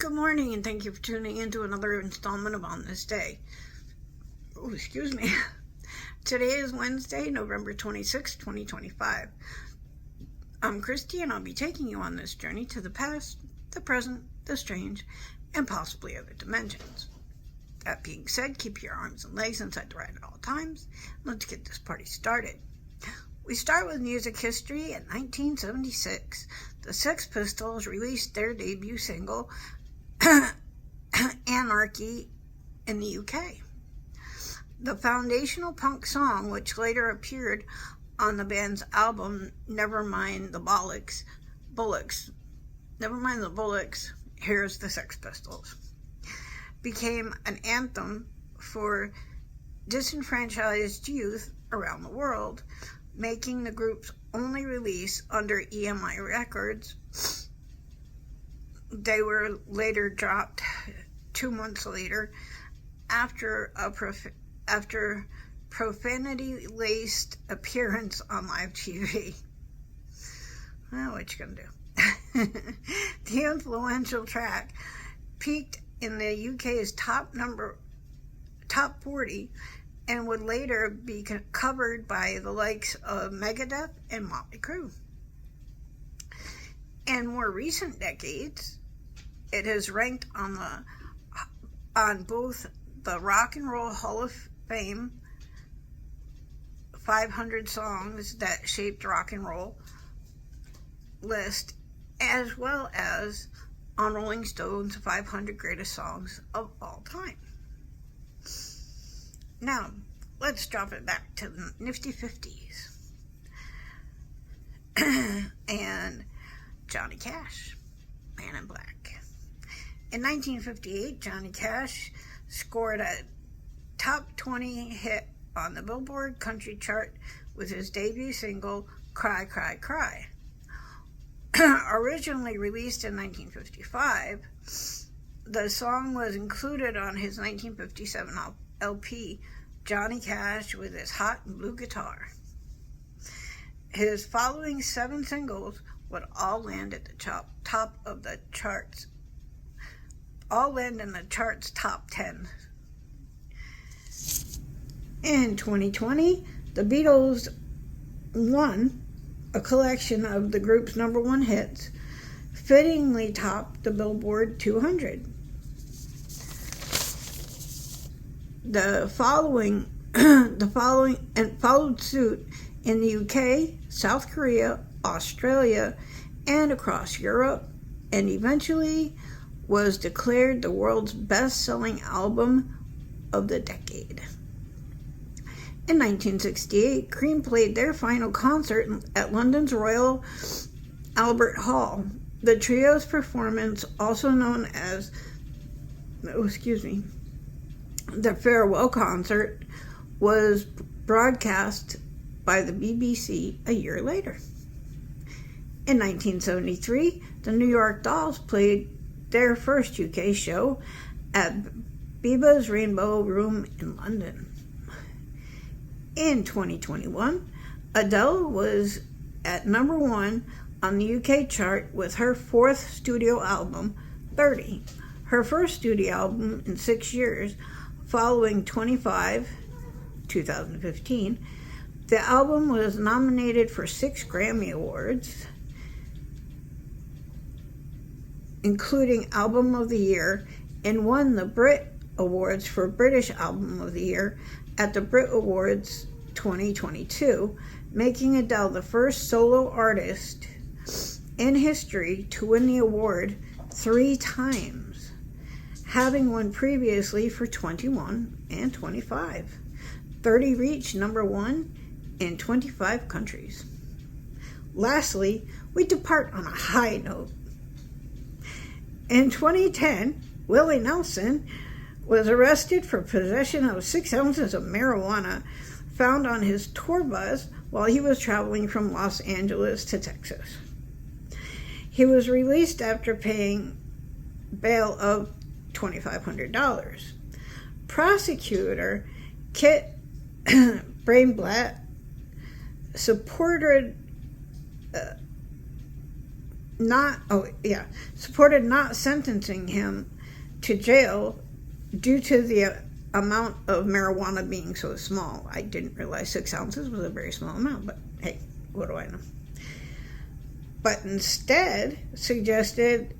Good morning, and thank you for tuning in to another installment of On This Day. Oh, excuse me. Today is Wednesday, November 26, 2025. I'm Christy, and I'll be taking you on this journey to the past, the present, the strange, and possibly other dimensions. That being said, keep your arms and legs inside the ride at all times. Let's get this party started. We start with music history. In 1976, the Sex Pistols released their debut single, Anarchy, in the UK. The foundational punk song, which later appeared on the band's album Nevermind the Bollocks, Here's the Sex Pistols, became an anthem for disenfranchised youth around the world, making the group's only release under EMI Records. They were later dropped 2 months later after profanity-laced appearance on live TV. Well, what you gonna do? The influential track peaked in the UK's top 40 and would later be covered by the likes of Megadeth and Motley Crue. In more recent decades, it has ranked on both the Rock and Roll Hall of Fame 500 songs that shaped rock and roll list, as well as on Rolling Stone's 500 greatest songs of all time. Now, let's drop it back to the nifty 50s. And Johnny Cash, Man in Black. In 1958, Johnny Cash scored a top 20 hit on the Billboard country chart with his debut single, Cry, Cry, Cry. Originally released in 1955, the song was included on his 1957 LP, Johnny Cash with His Hot and Blue Guitar. His following 7 singles would all land at the top of the charts, all land in the chart's top 10. In 2020, the Beatles won a collection of the group's number 1 hits, fittingly topped the Billboard 200. Followed suit in the UK, South Korea, Australia, and across Europe, and eventually was declared the world's best-selling album of the decade. In 1968, Cream played their final concert at London's Royal Albert Hall. The trio's performance, also known as the farewell concert, was broadcast by the BBC a year later. In 1973, the New York Dolls played their first UK show at Biba's Rainbow Room in London. In 2021, Adele was at number 1 on the UK chart with her 4th studio album, 30, her first studio album in 6 years, following 25, 2015. The album was nominated for 6 Grammy Awards, including Album of the Year, and won the Brit Awards for British Album of the Year at the Brit Awards 2022, making Adele the first solo artist in history to win the award 3 times, having won previously for 21 and 25. 30 reached number 1 in 25 countries. Lastly, we depart on a high note. In 2010, Willie Nelson was arrested for possession of 6 ounces of marijuana found on his tour bus while he was traveling from Los Angeles to Texas. He was released after paying bail of $2,500. Prosecutor Kit Brainblatt supported supported not sentencing him to jail due to the amount of marijuana being so small. I didn't realize 6 ounces was a very small amount, but hey, what do I know? But instead suggested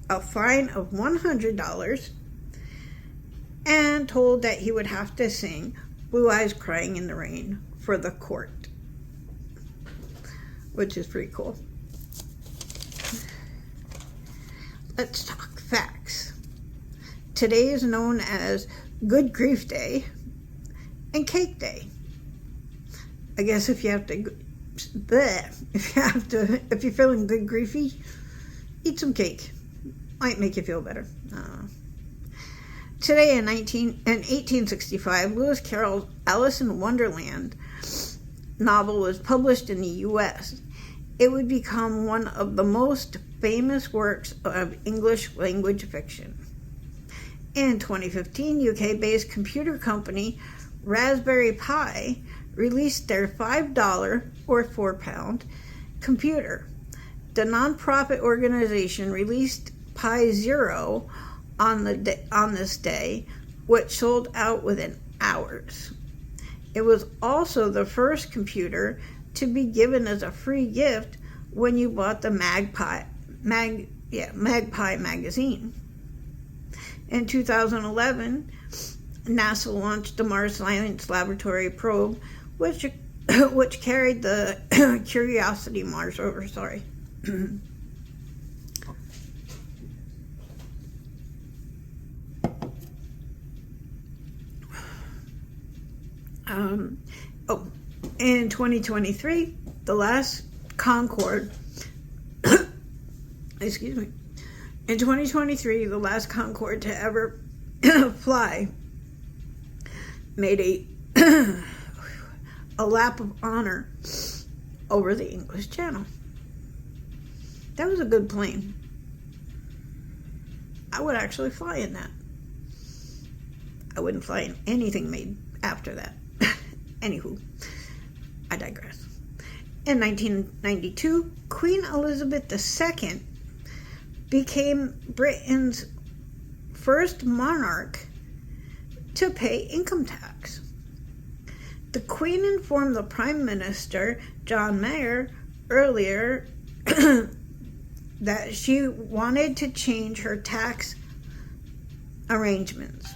a fine of $100 and told that he would have to sing Blue Eyes Crying in the Rain for the court, which is pretty cool. Let's talk facts. Today is known as Good Grief Day and Cake Day. I guess if you're feeling good griefy, eat some cake. Might make you feel better. Today in 1865, Lewis Carroll's Alice in Wonderland novel was published in the U.S. It would become one of the most famous works of English language fiction. In 2015, UK-based computer company Raspberry Pi released their $5 or £4 computer. The nonprofit organization released Pi Zero on this day, which sold out within hours. It was also the first computer to be given as a free gift when you bought the Magpie magazine. In 2011, NASA launched the Mars Science Laboratory probe, which carried the Curiosity Mars rover. In 2023, the last Concorde, In 2023, the last Concorde to ever fly made a lap of honor over the English Channel. That was a good plane. I would actually fly in that. I wouldn't fly in anything made after that. Anywho, I digress. In 1992, Queen Elizabeth II became Britain's first monarch to pay income tax. The Queen informed the Prime Minister, John Major, earlier that she wanted to change her tax arrangements.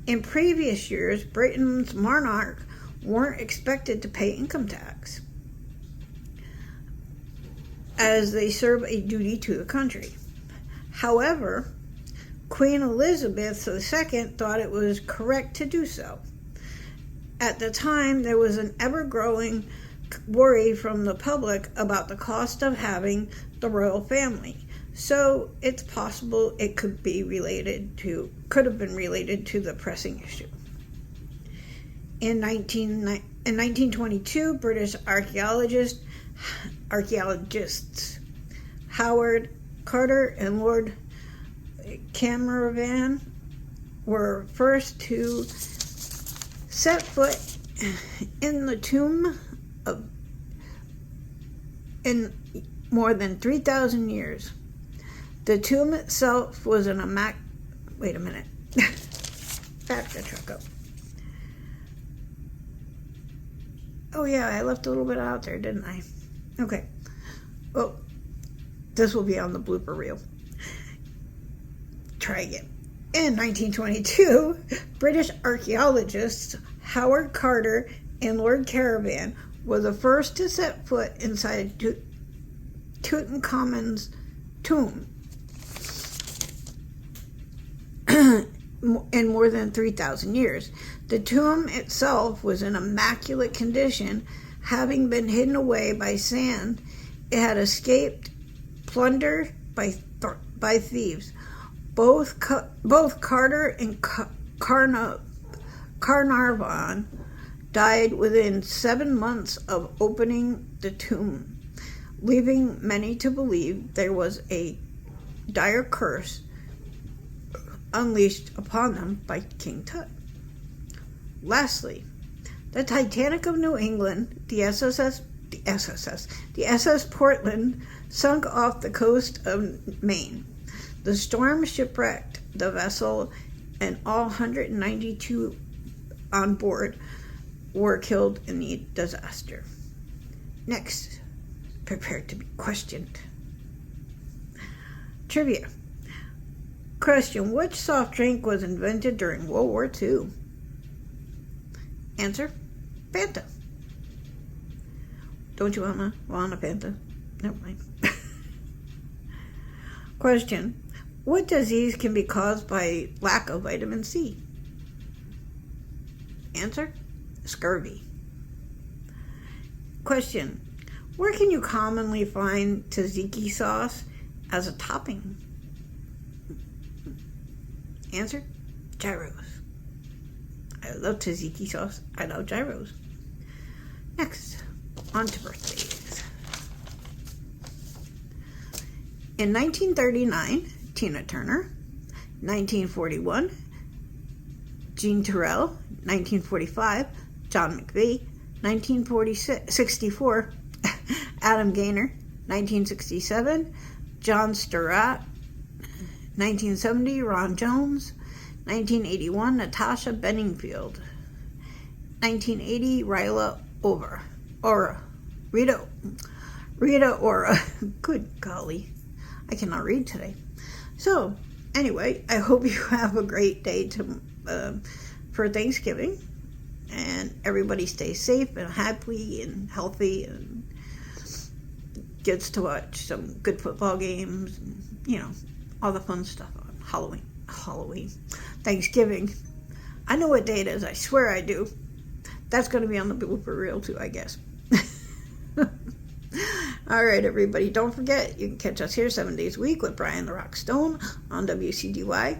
In previous years, Britain's monarchs weren't expected to pay income tax, as they serve a duty to the country. However, Queen Elizabeth II thought it was correct to do so. At the time, there was an ever-growing worry from the public about the cost of having the royal family, so it's possible it could have been related to the pressing issue. In 1922, British archaeologists Howard Carter and Lord Caernarfon were first to set foot in the tomb in more than 3,000 years. The tomb itself was an Wait a minute. Back the truck up. Oh yeah, I left a little bit out there, didn't I? Okay. Well, this will be on the blooper reel. Try again. In 1922, British archaeologists Howard Carter and Lord Caernarfon were the first to set foot inside Tutankhamun's tomb in more than 3,000 years. The tomb itself was in immaculate condition, having been hidden away by sand. It had escaped plunder by thieves. Both Carter and Caernarfon died within 7 months of opening the tomb, leaving many to believe there was a dire curse unleashed upon them by King Tut. Lastly, the Titanic of New England, the the SS Portland sunk off the coast of Maine. The storm shipwrecked the vessel, and all 192 on board were killed in the disaster. Next, prepare to be questioned. Trivia. Question: which soft drink was invented during World War II? Answer: Fanta. Don't you want a Fanta? Never mind. Question: what disease can be caused by lack of vitamin C? Answer: scurvy. Question: where can you commonly find tzatziki sauce as a topping? Answer: gyros. I love tzatziki sauce. I love gyros. Next, on to birthdays. In 1939, Tina Turner. 1941, Jean Terrell. 1945, John McVie. 1964, Adam Gaynor. 1967, John Sturratt. 1970, Ron Jones. 1981, Natasha Bedingfield. 1980, Rita Ora. Good golly, I cannot read today. So, anyway, I hope you have a great day for Thanksgiving, and everybody stays safe and happy and healthy and gets to watch some good football games and, all the fun stuff on Halloween, Thanksgiving. I know what day it is. I swear I do. That's going to be on the blooper reel too, I guess. All right, everybody. Don't forget, you can catch us here 7 days a week with Brian the Rock Stone on WCDI.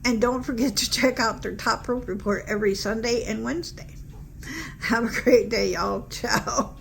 And don't forget to check out their Top Rope Report every Sunday and Wednesday. Have a great day, y'all. Ciao.